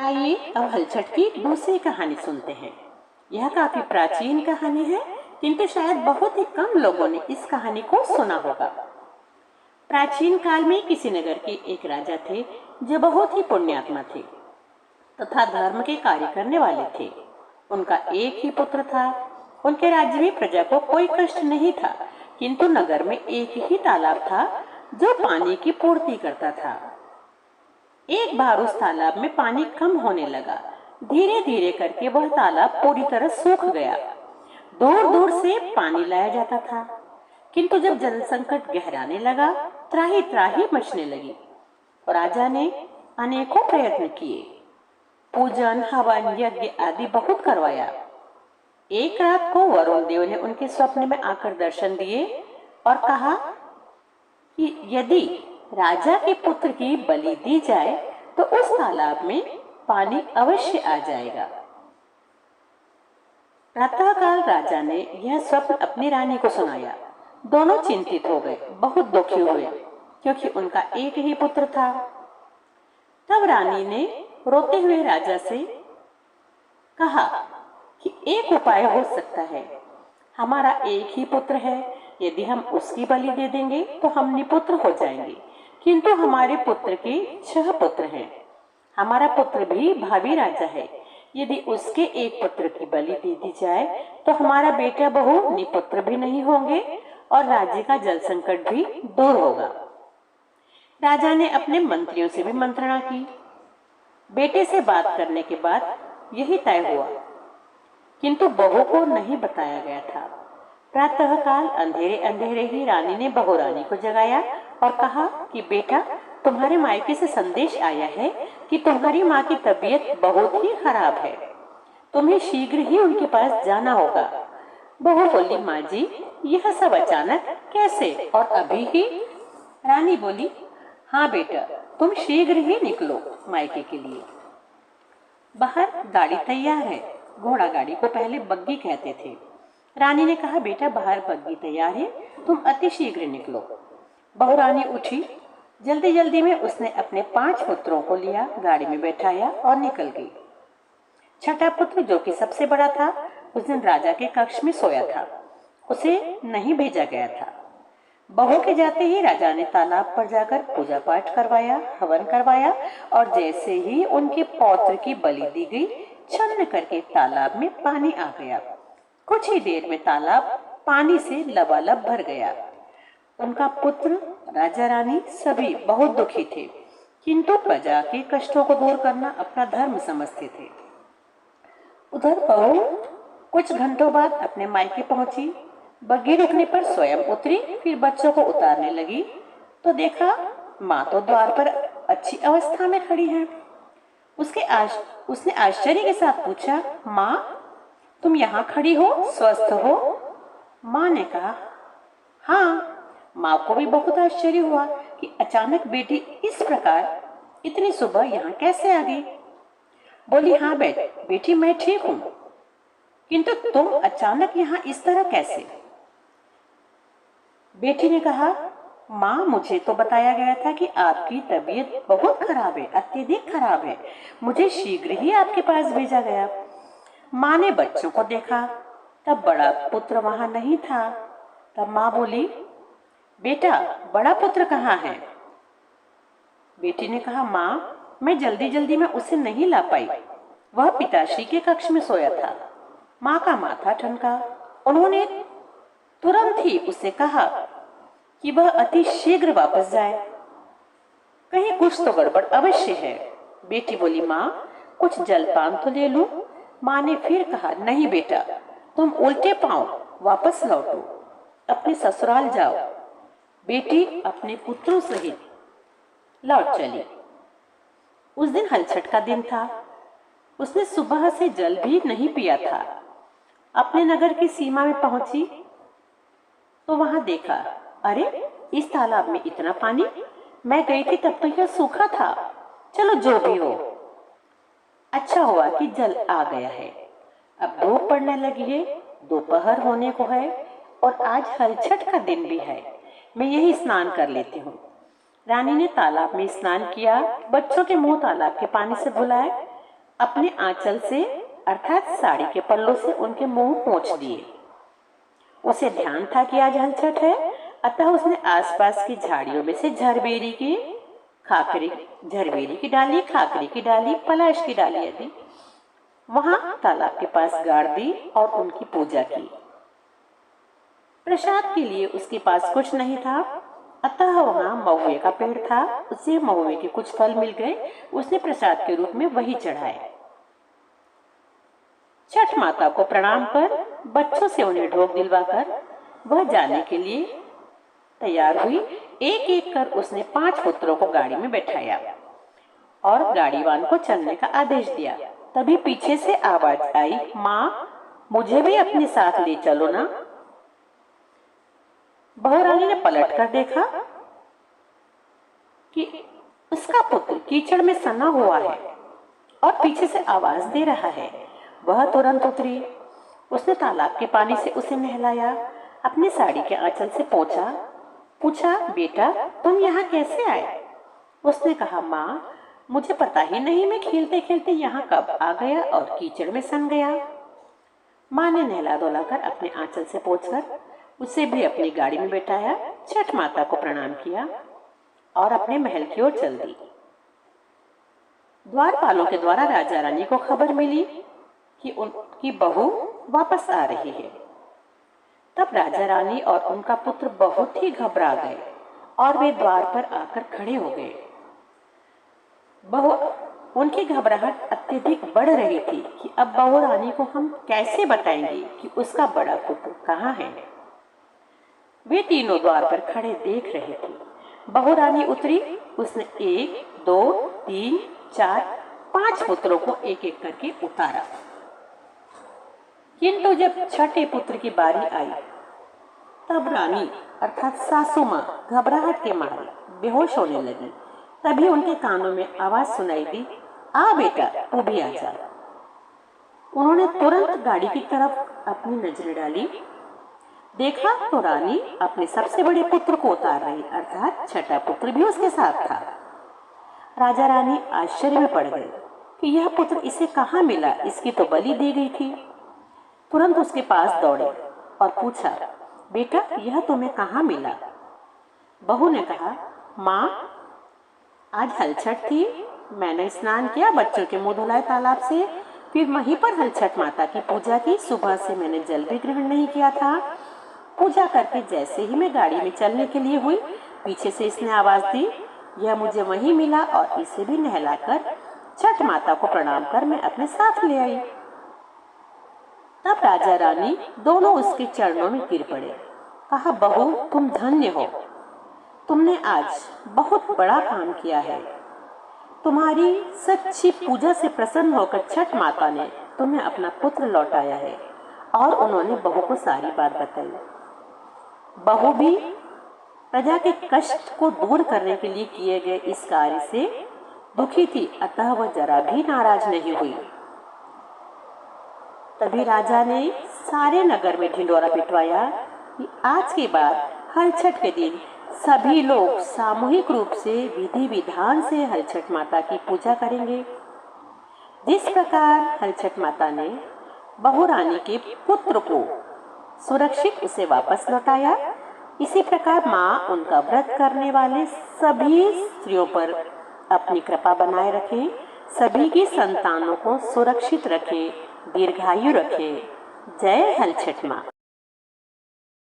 आइए अब हलचट की दूसरी कहानी सुनते हैं। यह काफी प्राचीन कहानी है, किंतु शायद बहुत ही कम लोगों ने इस कहानी को सुना होगा। प्राचीन काल में किसी नगर के एक राजा थे जो बहुत ही पुण्यात्मा थे तथा धर्म के कार्य करने वाले थे। उनका एक ही पुत्र था। उनके राज्य में प्रजा को कोई कष्ट नहीं था, किंतु नगर में एक ही तालाब था जो पानी की पूर्ति करता था। एक बार उस तालाब में पानी कम होने लगा। धीरे धीरे करके वह तालाब पूरी तरह सूख गया। दूर दूर से पानी लाया जाता था, किंतु जब जल संकट गहराने लगा, त्राही त्राही मचने लगी। राजा ने अनेकों प्रयत्न किए, पूजन हवन यज्ञ आदि बहुत करवाया। एक रात को वरुण देव ने उनके स्वप्न में आकर दर्शन दिए और कहा कि यदि राजा के पुत्र की बलि दी जाए तो उस तालाब में पानी अवश्य आ जाएगा। प्रातःकाल राजा ने यह स्वप्न अपनी रानी को सुनाया। दोनों चिंतित हो गए, बहुत दुखी हुए, क्योंकि उनका एक ही पुत्र था। तब रानी ने रोते हुए राजा से कहा कि एक उपाय हो सकता है। हमारा एक ही पुत्र है, यदि हम उसकी बलि दे देंगे तो हम निपुत्र हो जाएंगे, किंतु हमारे पुत्र के 6 पुत्र हैं। हमारा पुत्र भी भावी राजा है। यदि उसके एक पुत्र की बलि दे दी जाए तो हमारा बेटा बहू निपुत्र भी नहीं होंगे और राज्य का जल संकट भी दूर होगा। राजा ने अपने मंत्रियों से भी मंत्रणा की। बेटे से बात करने के बाद यही तय हुआ, किंतु बहू को नहीं बताया गया था। प्रातःकाल अंधेरे अंधेरे ही रानी ने बहू रानी को जगाया और कहा कि बेटा, तुम्हारे मायके से संदेश आया है कि तुम्हारी माँ की तबीयत बहुत ही खराब है। तुम्हें शीघ्र ही उनके पास जाना होगा। बहू बोली, माँ जी, यह सब अचानक कैसे और अभी ही? रानी बोली, हाँ बेटा, तुम शीघ्र ही निकलो मायके के लिए। बाहर गाड़ी तैयार है। घोड़ा गाड़ी को पहले बग्गी कहते थे। रानी ने कहा, बेटा बाहर बग्गी तैयार है, तुम अति शीघ्र निकलो। बहू रानी उठी। जल्दी जल्दी में उसने अपने 5 पुत्रों को लिया, गाड़ी में बैठाया और निकल गई। छठा पुत्र, जो कि सबसे बड़ा था, उस दिन राजा के कक्ष में सोया था। उसे नहीं भेजा गया था। बहू के जाते ही राजा ने तालाब पर जाकर पूजा पाठ करवाया, हवन करवाया और जैसे ही उनके पौत्र की बलि दी गई, छन्न करके तालाब में पानी आ गया। कुछ ही देर में तालाब पानी से लबालब भर गया। उनका पुत्र, राजा रानी सभी बहुत दुखी थे, किंतु प्रजा के कष्टों को दूर करना अपना धर्म समझते थे। उधर बहू कुछ घंटों बाद अपने मायके पहुंची। बग्गी रुकने पर स्वयं उतरी, फिर बच्चों को उतारने लगी तो देखा माँ तो द्वार पर अच्छी अवस्था में खड़ी है। उसने आश्चर्य के साथ पूछा, माँ, तुम यहाँ खड़ी हो, स्वस्थ हो? माँ ने कहा, हाँ। माँ को भी बहुत आश्चर्य हुआ कि अचानक बेटी इस प्रकार इतनी सुबह यहाँ कैसे आ गई। बोली, हाँ बेटी, मैं ठीक हूँ, किंतु तुम अचानक यहाँ इस तरह कैसे? बेटी ने कहा, माँ, मुझे तो बताया गया था कि आपकी तबीयत बहुत खराब है, अत्यधिक खराब है। मुझे शीघ्र ही आपके पास भेजा गया। माँ ने बच्चों को देखा, तब बड़ा पुत्र वहां नहीं था। तब माँ बोली, बेटा, बड़ा पुत्र कहाँ है? बेटी ने कहा, माँ, मैं जल्दी जल्दी में उसे नहीं ला पाई। वह पिताश्री के कक्ष में सोया था। माँ का माथा ठनका। उन्होंने तुरंत ही उसे कहा कि वह अति शीघ्र वापस जाए, कहीं कुछ तो गड़बड़ अवश्य है। बेटी बोली, माँ, कुछ जलपान तो ले लूं? माँ ने फिर कहा, नहीं बेटा, तुम उल्टे पांव वापस लौटो, अपने ससुराल जाओ। बेटी अपने पुत्रों सहित लौट चली। उस दिन हलछट का दिन था। उसने सुबह से जल भी नहीं पिया था। अपने नगर की सीमा में पहुंची तो वहां देखा, अरे, इस तालाब में इतना पानी, मैं गई थी तब तो यह सूखा था। चलो जो भी हो, अच्छा हुआ कि जल आ गया है। अब धूप पड़ने लगी है, दोपहर होने को है और आज हलछट का दिन भी है। मैं यही स्नान कर लेती हूँ। रानी ने तालाब में स्नान किया। बच्चों के मुंह तालाब के पानी से धुलाए। अपने आंचल से अर्थात साड़ी के पल्लों से उनके मुंह पोंछ दिए। उसे ध्यान था कि आज हलछट है, अतः उसने आसपास की झाड़ियों में से झरबेरी की डाली, खाकरी की डाली, पलाश की डाली आदि वहां तालाब के पास गाड़ दी और उनकी पूजा की। प्रसाद के लिए उसके पास कुछ नहीं था, अतः वहां महुए का पेड़ था। उसे महुए के कुछ फल मिल गए, उसने प्रसाद के रूप में वही चढ़ाए। छठ माता को प्रणाम कर बच्चों से उन्हें ढोक दिलवाकर वह जाने के लिए तैयार हुई। एक एक कर उसने 5 पुत्रों को गाड़ी में बैठाया और गाड़ीवान को चलने का आदेश दिया। तभी पीछे से आवाज आई, माँ मुझे भी अपने साथ ले चलो ना। बहुरानी ने पलट कर देखा कि उसका पुत्र कीचड़ में सना हुआ है और पीछे से आवाज दे रहा है। वह तुरंत उतरी। उसने तालाब के पानी से उसे नहलाया, अपनी साड़ी के आंचल से पोंछा। पूछा, बेटा तुम यहाँ कैसे आए? उसने कहा, माँ मुझे पता ही नहीं, मैं खेलते खेलते यहाँ कब आ गया और कीचड़ में सन गया। माँ ने नहला धुलाकर अपने आंचल से पोंछकर उसे भी अपनी गाड़ी में बैठाया, छठ माता को प्रणाम किया और अपने महल की ओर चल दी। द्वारपालों के द्वारा राजा रानी को खबर मिली कि उनकी बहू वापस आ रही है। तब राजा रानी और उनका पुत्र बहुत ही घबरा गए और वे द्वार पर आकर खड़े हो गए। उनकी घबराहट अत्यधिक बढ़ रही थी कि अब बहू रानी को हम कैसे बताएंगे कि उसका बड़ा पुत्र कहाँ है। वे तीनों द्वार पर खड़े देख रहे थे। बहू रानी उतरी। उसने 1, 2, 3, 4, 5 पुत्रों को एक एक करके उतारा। किंतु जब छठे पुत्र की बारी आई तब रानी अर्थात सासू माँ घबराहट के मारे बेहोश होने लगी। तभी उनके कानों में आवाज सुनाई दी, आ बेटा तू भी आ जा। उन्होंने तुरंत गाड़ी की तरफ अपनी नजर डाली। देखा तो रानी अपने सबसे बड़े पुत्र को उतार रही, अर्थात छठा पुत्र भी उसके साथ था। राजा रानी आश्चर्य में पड़ गए कि यह पुत्र इसे कहाँ मिला, इसकी तो बलि दी गई थी। तुरंत उसके पास दौड़े और पूछा, बेटा यह तुम्हें कहाँ मिला? बहू ने कहा, माँ आज हलछट थी, मैंने स्नान किया, बच्चों के मुंह धुलाए तालाब से, फिर वहीं पर हलछट माता की पूजा की। सुबह से मैंने जल भी ग्रहण नहीं किया था। पूजा करके जैसे ही मैं गाड़ी में चलने के लिए हुई, पीछे से इसने आवाज दी, यह मुझे वहीं मिला और इसे भी नहलाकर छठ माता को प्रणाम कर मैं अपने साथ ले आई। तब राजा रानी दोनों उसके चरणों में गिर पड़े। कहा, बहू तुम धन्य हो, तुमने आज बहुत बड़ा काम किया है। तुम्हारी सच्ची पूजा से प्रसन्न होकर छठ माता ने तुम्हें अपना पुत्र लौटाया है। और उन्होंने बहू को सारी बात बताई। बहू भी प्रजा के कष्ट को दूर करने के लिए किए गए इस कार्य से दुखी थी, अतः वह जरा भी नाराज नहीं हुई। तभी राजा ने सारे नगर में ढिंढोरा पिटवाया कि आज के बाद हलछठ के दिन सभी लोग सामूहिक रूप से विधि विधान से हलछठ माता की पूजा करेंगे। जिस प्रकार हलछठ माता ने बहू रानी के पुत्र को सुरक्षित उसे वापस लौटाया, इसी प्रकार माँ उनका व्रत करने वाले सभी स्त्रियों पर अपनी कृपा बनाए रखे, सभी की संतानों को सुरक्षित रखे, दीर्घायु रखे। जय हलछठ माँ।